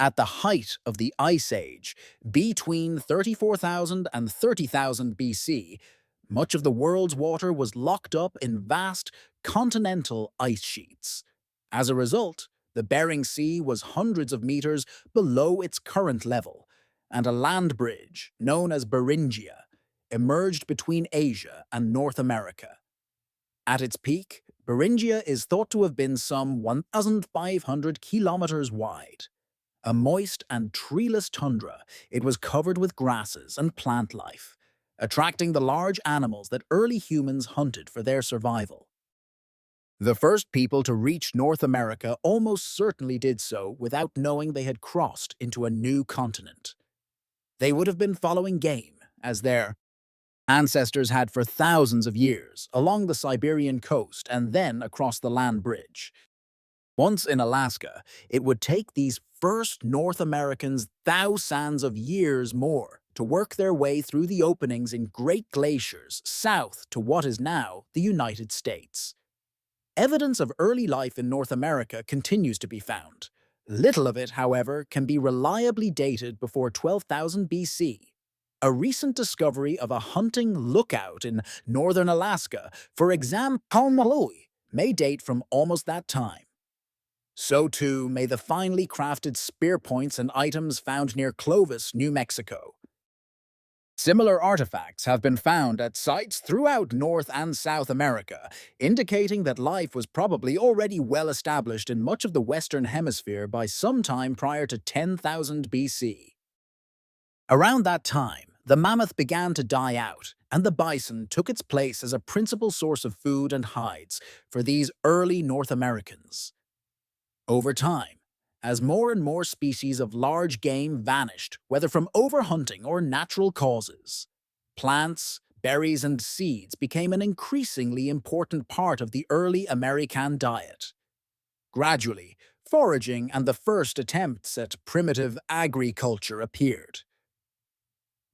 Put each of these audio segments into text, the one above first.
At the height of the Ice Age, between 34,000 and 30,000 BC, much of the world's water was locked up in vast continental ice sheets. As a result, the Bering Sea was hundreds of meters below its current level, and a land bridge, known as Beringia, emerged between Asia and North America. At its peak, Beringia is thought to have been some 1,500 kilometers wide. A moist and treeless tundra, it was covered with grasses and plant life, attracting the large animals that early humans hunted for their survival. The first people to reach North America almost certainly did so without knowing they had crossed into a new continent. They would have been following game, as their ancestors had for thousands of years, along the Siberian coast and then across the land bridge. Once in Alaska, it would take these first North Americans thousands of years more to work their way through the openings in great glaciers south to what is now the United States. Evidence of early life in North America continues to be found. Little of it, however, can be reliably dated before 12,000 BC. A recent discovery of a hunting lookout in northern Alaska for exam-ple may date from almost that time. So too may the finely crafted spear points and items found near Clovis, New Mexico. Similar artifacts have been found at sites throughout North and South America, indicating that life was probably already well established in much of the Western Hemisphere by some time prior to 10,000 BC. Around that time, the mammoth began to die out, and the bison took its place as a principal source of food and hides for these early North Americans. Over time, as more and more species of large game vanished, whether from overhunting or natural causes, plants, berries, and seeds became an increasingly important part of the early American diet. Gradually, foraging and the first attempts at primitive agriculture appeared.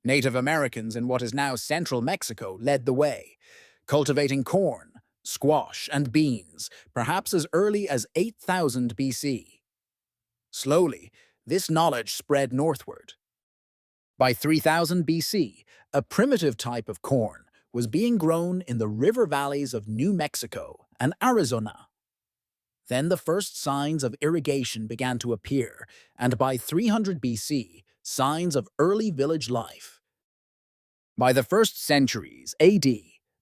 Native Americans in what is now central Mexico led the way, cultivating corn, squash, and beans, perhaps as early as 8,000 BC. Slowly, this knowledge spread northward. By 3000 BC, a primitive type of corn was being grown in the river valleys of New Mexico and Arizona. Then the first signs of irrigation began to appear, and by 300 BC, signs of early village life. By the first centuries AD,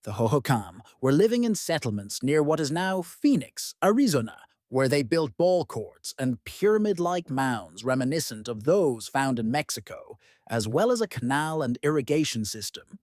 the Hohokam were living in settlements near what is now Phoenix, Arizona, where they built ball courts and pyramid-like mounds reminiscent of those found in Mexico, as well as a canal and irrigation system.